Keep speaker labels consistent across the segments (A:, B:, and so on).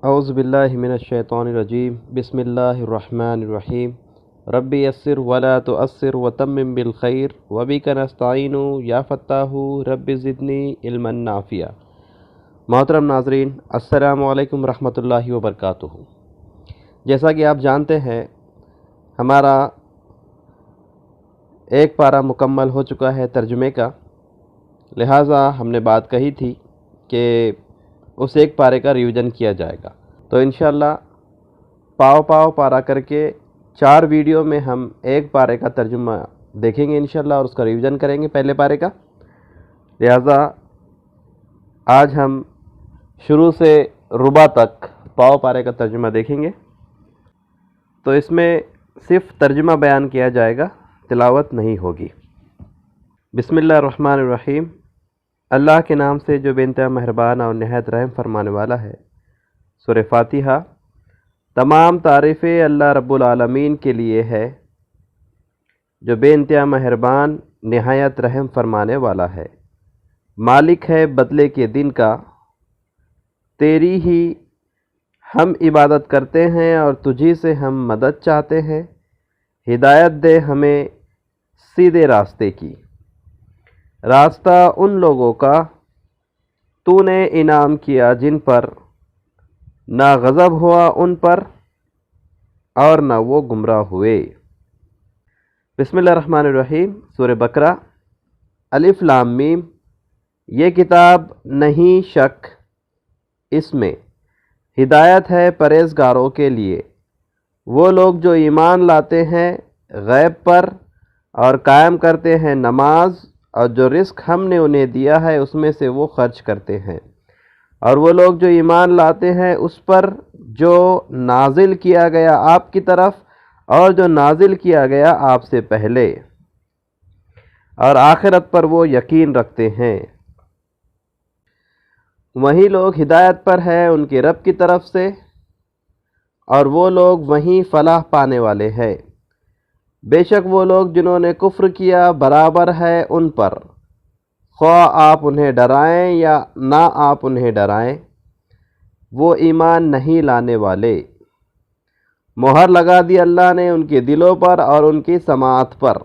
A: اعوذ باللہ من الشیطان الرجیم بسم اللہ الرحمن الرحیم ربی یسر ولا تعسر وتمم بالخیر وبک نستعین یا فتاح رب زدنی علما نافعا۔ محترم ناظرین، السلام علیکم ورحمۃ اللہ وبرکاتہ۔ جیسا کہ آپ جانتے ہیں، ہمارا ایک پارہ مکمل ہو چکا ہے ترجمے کا، لہٰذا ہم نے بات کہی تھی کہ اس ایک پارے کا ریویژن کیا جائے گا۔ تو انشاءاللہ پاؤ پارہ کر کے 4 ویڈیو میں ہم ایک پارے کا ترجمہ دیکھیں گے انشاءاللہ، اور اس کا ریویژن کریں گے پہلے پارے کا۔ لہذا آج ہم شروع سے ربع تک پاؤ پارے کا ترجمہ دیکھیں گے۔ تو اس میں صرف ترجمہ بیان کیا جائے گا، تلاوت نہیں ہوگی۔ بسم اللہ الرحمن الرحیم۔ اللہ کے نام سے جو بے انتہا مہربان اور نہایت رحم فرمانے والا ہے۔ سورہ فاتحہ۔ تمام تعریفیں اللہ رب العالمین کے لیے ہے، جو بے انتہا مہربان نہایت رحم فرمانے والا ہے، مالک ہے بدلے کے دن کا۔ تیری ہی ہم عبادت کرتے ہیں اور تجھی سے ہم مدد چاہتے ہیں۔ ہدایت دے ہمیں سیدھے راستے کی، راستہ ان لوگوں کا تو نے انعام کیا جن پر نہ غضب ہوا ان پر اور نہ وہ گمراہ ہوئے۔ بسم اللہ الرحمن الرحیم۔ سورہ بقرہ۔ الف لام میم۔ یہ کتاب نہیں شک اس میں ہدایت ہے پرہیزگاروں کے لیے، وہ لوگ جو ایمان لاتے ہیں غیب پر اور قائم کرتے ہیں نماز، اور جو رزق ہم نے انہیں دیا ہے اس میں سے وہ خرچ کرتے ہیں، اور وہ لوگ جو ایمان لاتے ہیں اس پر جو نازل کیا گیا آپ کی طرف اور جو نازل کیا گیا آپ سے پہلے، اور آخرت پر وہ یقین رکھتے ہیں۔ وہی لوگ ہدایت پر ہے ان کے رب کی طرف سے، اور وہ لوگ وہیں فلاح پانے والے ہیں۔ بے شک وہ لوگ جنہوں نے کفر کیا برابر ہے ان پر، خواہ آپ انہیں ڈرائیں یا نہ آپ انہیں ڈرائیں، وہ ایمان نہیں لانے والے۔ مہر لگا دی اللہ نے ان کے دلوں پر اور ان کی سماعت پر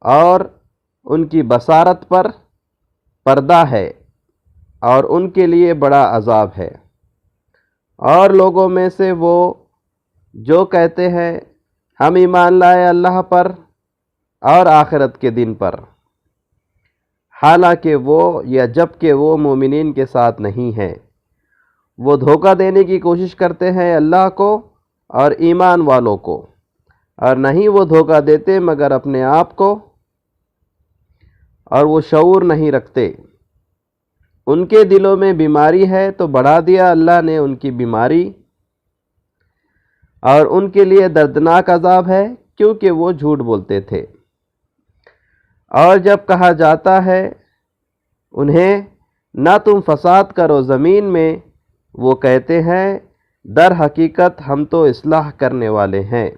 A: اور ان کی بصارت پر، پردہ ہے اور ان کے لیے بڑا عذاب ہے۔ اور لوگوں میں سے وہ جو کہتے ہیں ہم ایمان لائے اللہ پر اور آخرت کے دن پر، حالانکہ وہ یا جب کہ وہ مومنین کے ساتھ نہیں ہیں، وہ دھوکہ دینے کی کوشش کرتے ہیں اللہ کو اور ایمان والوں کو، اور نہیں وہ دھوکہ دیتے مگر اپنے آپ کو، اور وہ شعور نہیں رکھتے۔ ان کے دلوں میں بیماری ہے تو بڑھا دیا اللہ نے ان کی بیماری، اور ان کے لیے دردناک عذاب ہے کیونکہ وہ جھوٹ بولتے تھے۔ اور جب کہا جاتا ہے انہیں نہ تم فساد کرو زمین میں، وہ کہتے ہیں در حقیقت ہم تو اصلاح کرنے والے ہیں۔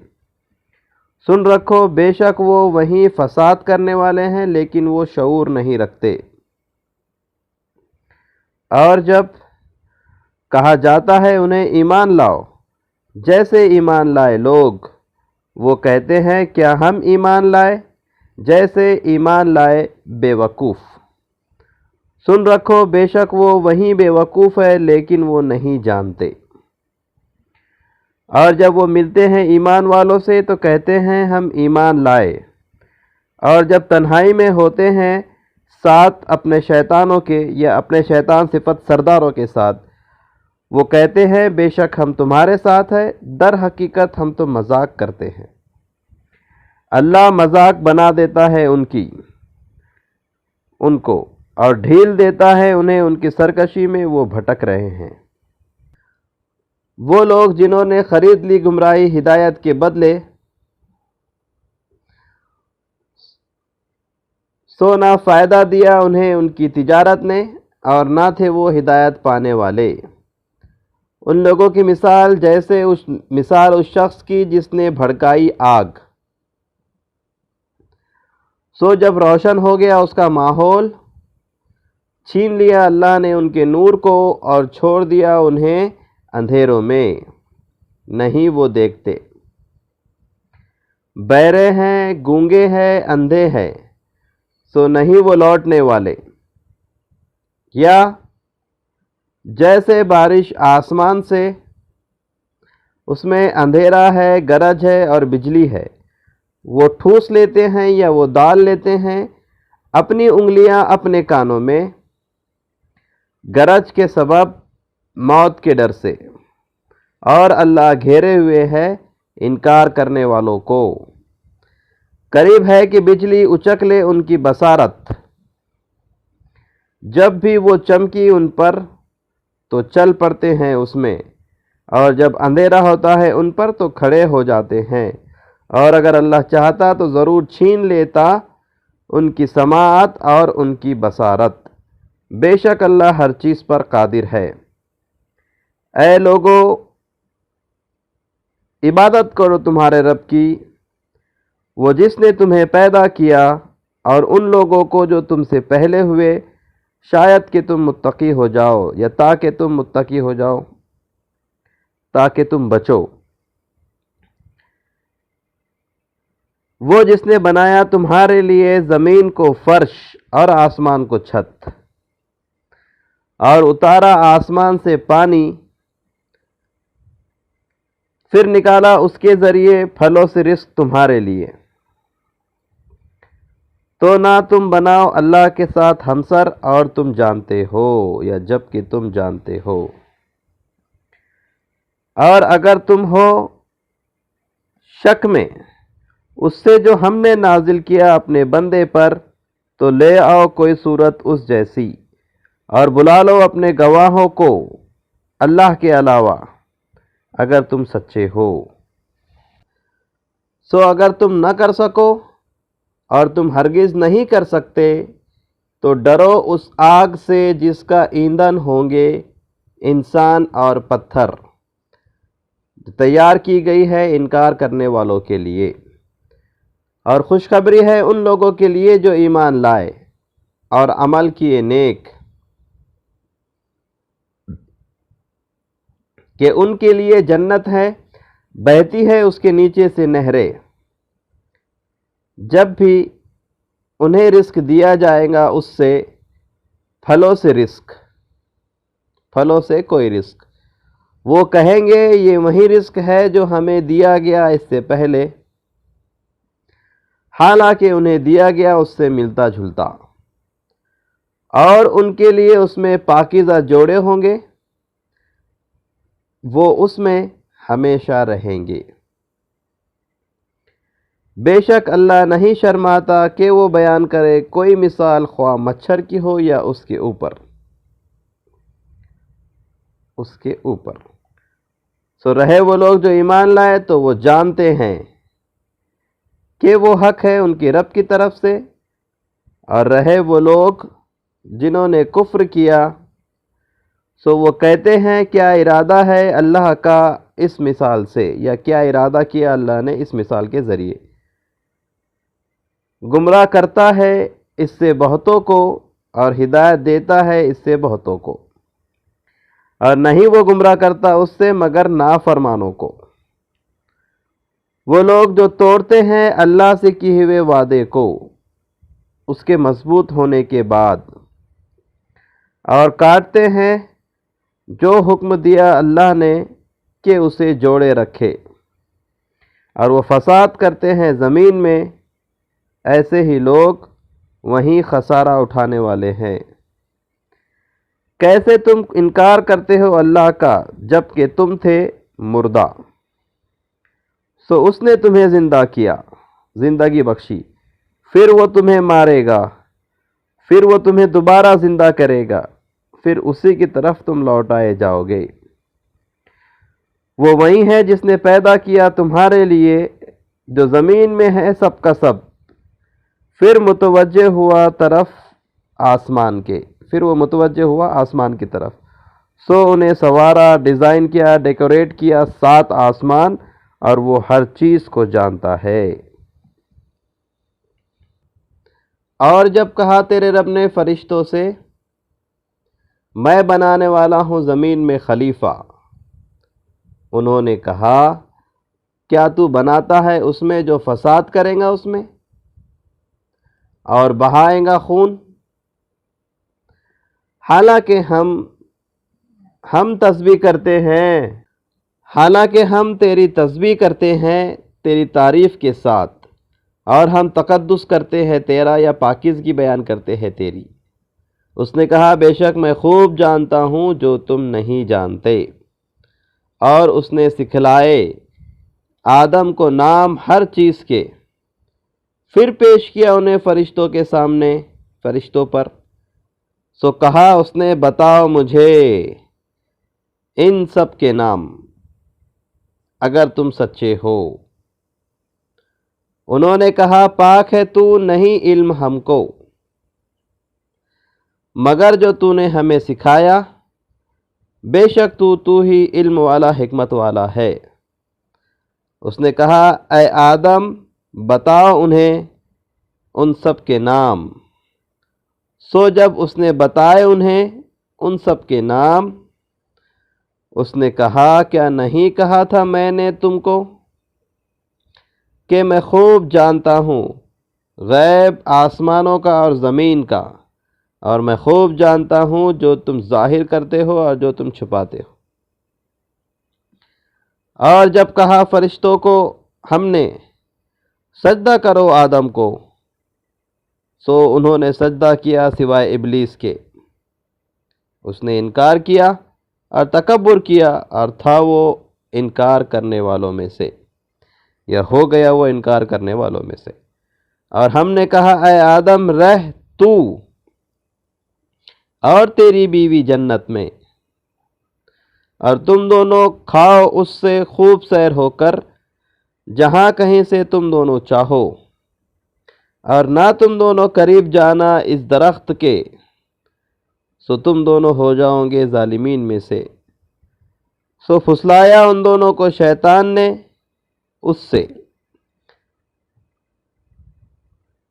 A: سن رکھو بے شک وہ وہیں فساد کرنے والے ہیں لیکن وہ شعور نہیں رکھتے۔ اور جب کہا جاتا ہے انہیں ایمان لاؤ جیسے ایمان لائے لوگ، وہ کہتے ہیں کیا ہم ایمان لائے جیسے ایمان لائے بے وقوف۔ سن رکھو بے شک وہ وہیں بے وقوف ہے لیکن وہ نہیں جانتے۔ اور جب وہ ملتے ہیں ایمان والوں سے تو کہتے ہیں ہم ایمان لائے، اور جب تنہائی میں ہوتے ہیں ساتھ اپنے شیطانوں کے یا اپنے شیطان صفت سرداروں کے ساتھ، وہ کہتے ہیں بے شک ہم تمہارے ساتھ ہیں، در حقیقت ہم تو مذاق کرتے ہیں۔ اللہ مذاق بنا دیتا ہے ان کو اور ڈھیل دیتا ہے انہیں ان کی سرکشی میں وہ بھٹک رہے ہیں۔ وہ لوگ جنہوں نے خرید لی گمراہی ہدایت کے بدلے، سو نہ فائدہ دیا انہیں ان کی تجارت نے اور نہ تھے وہ ہدایت پانے والے۔ ان لوگوں کی مثال جیسے مثال اس شخص کی جس نے بھڑکائی آگ، سو جب روشن ہو گیا اس کا ماحول چھین لیا اللہ نے ان کے نور کو اور چھوڑ دیا انہیں اندھیروں میں، نہیں وہ دیکھتے۔ بہرے ہیں، گونگے ہیں، اندھے ہیں، سو نہیں وہ لوٹنے والے۔ یا جیسے بارش آسمان سے، اس میں اندھیرا ہے، گرج ہے اور بجلی ہے، وہ ٹھوس لیتے ہیں یا وہ ڈال لیتے ہیں اپنی انگلیاں اپنے کانوں میں، گرج کے سبب موت کے ڈر سے، اور اللہ گھیرے ہوئے ہے انکار کرنے والوں کو۔ قریب ہے کہ بجلی اچک لے ان کی بصارت، جب بھی وہ چمکی ان پر تو چل پڑتے ہیں اس میں، اور جب اندھیرا ہوتا ہے ان پر تو کھڑے ہو جاتے ہیں، اور اگر اللہ چاہتا تو ضرور چھین لیتا ان کی سماعت اور ان کی بصارت، بے شک اللہ ہر چیز پر قادر ہے۔ اے لوگو، عبادت کرو تمہارے رب کی، وہ جس نے تمہیں پیدا کیا، اور ان لوگوں کو جو تم سے پہلے ہوئے، شاید کہ تم متقی ہو جاؤ، یا تاکہ تم متقی ہو جاؤ، تاکہ تم بچو۔ وہ جس نے بنایا تمہارے لیے زمین کو فرش اور آسمان کو چھت، اور اتارا آسمان سے پانی، پھر نکالا اس کے ذریعے پھلوں سے رزق تمہارے لیے، تو نہ تم بناؤ اللہ کے ساتھ ہمسر، اور تم جانتے ہو، یا جب کہ تم جانتے ہو، اور اگر تم ہو شک میں اس سے جو ہم نے نازل کیا اپنے بندے پر، تو لے آؤ کوئی صورت اس جیسی، اور بلا لو اپنے گواہوں کو اللہ کے علاوہ، اگر تم سچے ہو۔ سو اگر تم نہ کر سکو اور تم ہرگز نہیں کر سکتے، تو ڈرو اس آگ سے جس کا ایندھن ہوں گے انسان اور پتھر، تیار کی گئی ہے انکار کرنے والوں کے لیے، اور خوشخبری ہے ان لوگوں کے لیے جو ایمان لائے اور عمل کیے نیک، کہ ان کے لیے جنت ہے، بہتی ہے اس کے نیچے سے نہریں، جب بھی انہیں رزق دیا جائے گا اس سے، پھلوں سے رزق، پھلوں سے کوئی رزق، وہ کہیں گے یہ وہی رزق ہے جو ہمیں دیا گیا اس سے پہلے، حالانکہ انہیں دیا گیا اس سے ملتا جھلتا، اور ان کے لیے اس میں پاکیزہ جوڑے ہوں گے، وہ اس میں ہمیشہ رہیں گے۔ بے شک اللہ نہیں شرماتا کہ وہ بیان کرے کوئی مثال، خواہ مچھر کی ہو یا اس کے اوپر، سو رہے وہ لوگ جو ایمان لائے تو وہ جانتے ہیں کہ وہ حق ہے ان کے رب کی طرف سے، اور رہے وہ لوگ جنہوں نے کفر کیا، سو وہ کہتے ہیں کیا ارادہ ہے اللہ کا اس مثال سے، یا کیا ارادہ کیا اللہ نے اس مثال کے ذریعے، گمراہ کرتا ہے اس سے بہتوں کو، اور ہدایت دیتا ہے اس سے بہتوں کو، اور نہیں وہ گمراہ کرتا اس سے مگر نافرمانوں کو۔ وہ لوگ جو توڑتے ہیں اللہ سے کیے ہوئے وعدے کو اس کے مضبوط ہونے کے بعد، اور کاٹتے ہیں جو حکم دیا اللہ نے کہ اسے جوڑے رکھے، اور وہ فساد کرتے ہیں زمین میں، ایسے ہی لوگ وہیں خسارہ اٹھانے والے ہیں۔ کیسے تم انکار کرتے ہو اللہ کا جب کہ تم تھے مردہ، سو اس نے تمہیں زندہ کیا، زندگی بخشی، پھر وہ تمہیں مارے گا، پھر وہ تمہیں دوبارہ زندہ کرے گا، پھر اسی کی طرف تم لوٹائے جاؤ گے۔ وہ وہی ہے جس نے پیدا کیا تمہارے لیے جو زمین میں ہے سب کا سب، پھر متوجہ ہوا آسمان کی طرف، سو انہیں سوارا، ڈیزائن کیا، ڈیکوریٹ کیا 7 آسمان، اور وہ ہر چیز کو جانتا ہے۔ اور جب کہا تیرے رب نے فرشتوں سے میں بنانے والا ہوں زمین میں خلیفہ۔ انہوں نے کہا کیا تو بناتا ہے اس میں جو فساد کرے گا اس میں اور بہائے گا خون؟ حالانکہ ہم تسبیح کرتے ہیں، حالانکہ ہم تیری تسبیح کرتے ہیں تیری تعریف کے ساتھ، اور ہم تقدس کرتے ہیں تیرا یا پاکیزگی بیان کرتے ہیں تیری۔ اس نے کہا بے شک میں خوب جانتا ہوں جو تم نہیں جانتے، اور اس نے سکھلائے آدم کو نام ہر چیز کے، پھر پیش کیا انہیں فرشتوں کے سامنے، فرشتوں پر۔ سو کہا اس نے بتاؤ مجھے ان سب کے نام اگر تم سچے ہو۔ انہوں نے کہا پاک ہے تو، نہیں علم ہم کو مگر جو تو نے ہمیں سکھایا، بے شک تو ہی علم والا حکمت والا ہے۔ اس نے کہا اے آدم بتاؤ انہیں ان سب کے نام۔ سو جب اس نے بتائے انہیں ان سب کے نام، اس نے کہا کیا نہیں کہا تھا میں نے تم کو کہ میں خوب جانتا ہوں غیب آسمانوں کا اور زمین کا، اور میں خوب جانتا ہوں جو تم ظاہر کرتے ہو اور جو تم چھپاتے ہو۔ اور جب کہا فرشتوں کو ہم نے سجدہ کرو آدم کو، سو انہوں نے سجدہ کیا سوائے ابلیس کے۔ اس نے انکار کیا اور تکبر کیا، اور تھا وہ انکار کرنے والوں میں سے، یا ہو گیا وہ انکار کرنے والوں میں سے۔ اور ہم نے کہا اے آدم رہ تو اور تیری بیوی جنت میں، اور تم دونوں کھاؤ اس سے خوب سیر ہو کر جہاں کہیں سے تم دونوں چاہو، اور نہ تم دونوں قریب جانا اس درخت کے، سو تم دونوں ہو جاؤ گے ظالمین میں سے۔ سو پھسلایا ان دونوں کو شیطان نے اس سے،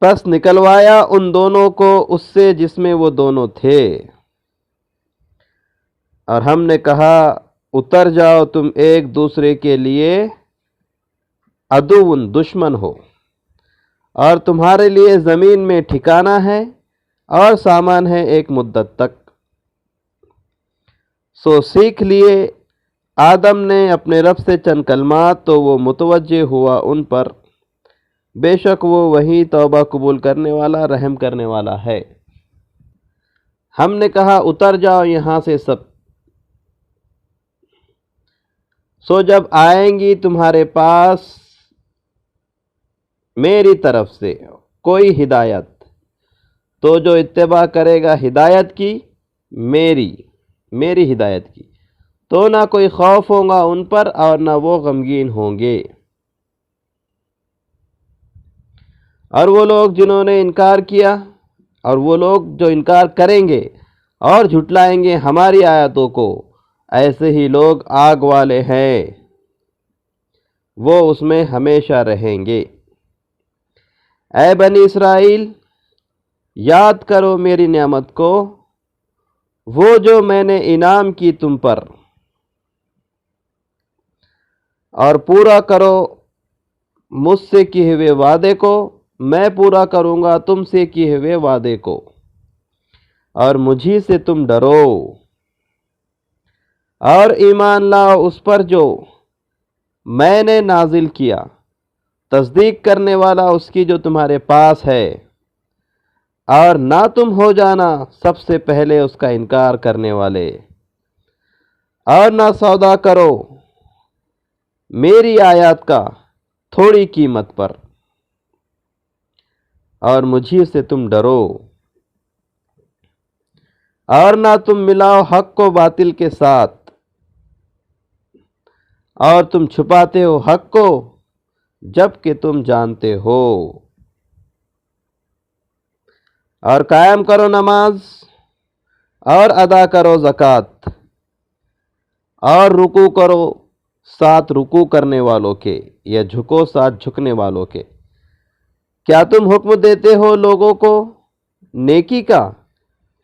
A: پس نکلوایا ان دونوں کو اس سے جس میں وہ دونوں تھے، اور ہم نے کہا اتر جاؤ تم ایک دوسرے کے لیے عدو دشمن ہو، اور تمہارے لیے زمین میں ٹھکانہ ہے اور سامان ہے ایک مدت تک۔ سو سیکھ لیے آدم نے اپنے رب سے چند کلمات، تو وہ متوجہ ہوا ان پر، بے شک وہ وہی توبہ قبول کرنے والا رحم کرنے والا ہے۔ ہم نے کہا اتر جاؤ یہاں سے سب، سو جب آئیں گی تمہارے پاس میری طرف سے کوئی ہدایت، تو جو اتباع کرے گا ہدایت کی، میری ہدایت کی، تو نہ کوئی خوف ہوگا ان پر اور نہ وہ غمگین ہوں گے۔ اور وہ لوگ جنہوں نے انکار کیا، اور وہ لوگ جو انکار کریں گے اور جھٹلائیں گے ہماری آیتوں کو، ایسے ہی لوگ آگ والے ہیں، وہ اس میں ہمیشہ رہیں گے۔ اے بنی اسرائیل یاد کرو میری نعمت کو، وہ جو میں نے انعام کی تم پر، اور پورا کرو مجھ سے کیے ہوئے وعدے کو، میں پورا کروں گا تم سے کیے ہوئے وعدے کو، اور مجھی سے تم ڈرو، اور ایمان لاؤ اس پر جو میں نے نازل کیا، تصدیق کرنے والا اس کی جو تمہارے پاس ہے، اور نہ تم ہو جانا سب سے پہلے اس کا انکار کرنے والے، اور نہ سودا کرو میری آیات کا تھوڑی قیمت پر، اور مجھی سے تم ڈرو، اور نہ تم ملاؤ حق کو باطل کے ساتھ، اور تم چھپاتے ہو حق کو جب کہ تم جانتے ہو، اور قائم کرو نماز، اور ادا کرو زکوٰۃ، اور رکوع کرو ساتھ رکوع کرنے والوں کے، یا جھکو ساتھ جھکنے والوں کے۔ کیا تم حکم دیتے ہو لوگوں کو نیکی کا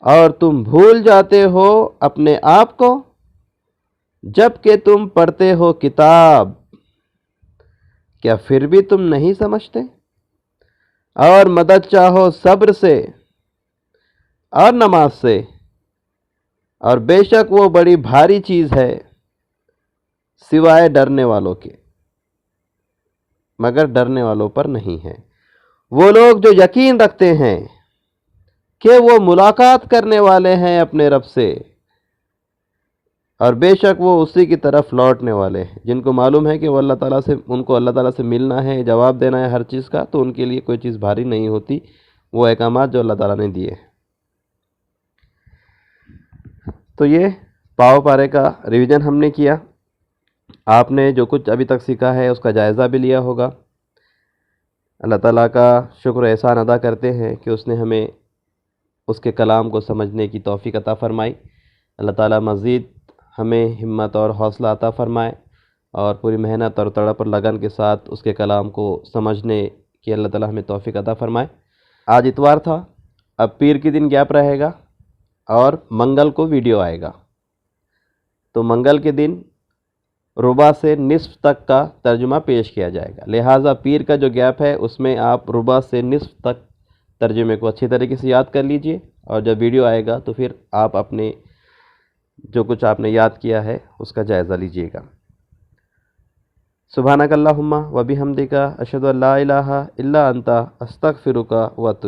A: اور تم بھول جاتے ہو اپنے آپ کو جب کہ تم پڑھتے ہو کتاب، کیا پھر بھی تم نہیں سمجھتے؟ اور مدد چاہو صبر سے اور نماز سے، اور بے شک وہ بڑی بھاری چیز ہے سوائے ڈرنے والوں کے، مگر ڈرنے والوں پر نہیں ہے۔ وہ لوگ جو یقین رکھتے ہیں کہ وہ ملاقات کرنے والے ہیں اپنے رب سے، اور بے شک وہ اسی کی طرف لوٹنے والے ہیں۔ جن کو معلوم ہے کہ وہ اللہ تعالیٰ سے، ان کو اللہ تعالیٰ سے ملنا ہے، جواب دینا ہے ہر چیز کا، تو ان کے لیے کوئی چیز بھاری نہیں ہوتی، وہ احکامات جو اللہ تعالیٰ نے دیے ہیں۔ تو یہ پاؤ پارے کا ریویژن ہم نے کیا۔ آپ نے جو کچھ ابھی تک سیکھا ہے اس کا جائزہ بھی لیا ہوگا۔ اللہ تعالیٰ کا شکر و احسان ادا کرتے ہیں کہ اس نے ہمیں اس کے کلام کو سمجھنے کی توفیق عطا فرمائی۔ اللہ تعالیٰ مزید ہمیں ہمت اور حوصلہ عطا فرمائے، اور پوری محنت اور تڑپ اور لگن کے ساتھ اس کے کلام کو سمجھنے کی اللہ تعالیٰ ہمیں توفیق عطا فرمائے۔ آج اتوار تھا، اب پیر کے دن گیپ رہے گا، اور منگل کو ویڈیو آئے گا۔ تو منگل کے دن ربع سے نصف تک کا ترجمہ پیش کیا جائے گا، لہٰذا پیر کا جو گیپ ہے اس میں آپ ربع سے نصف تک ترجمے کو اچھی طریقے سے یاد کر لیجئے، اور جب ویڈیو آئے گا تو پھر آپ اپنے جو کچھ آپ نے یاد کیا ہے اس کا جائزہ لیجئے گا۔ سبحانک اللہم و بحمدک، اشہد ان لا الہ الا انت، استغفرک و اتوب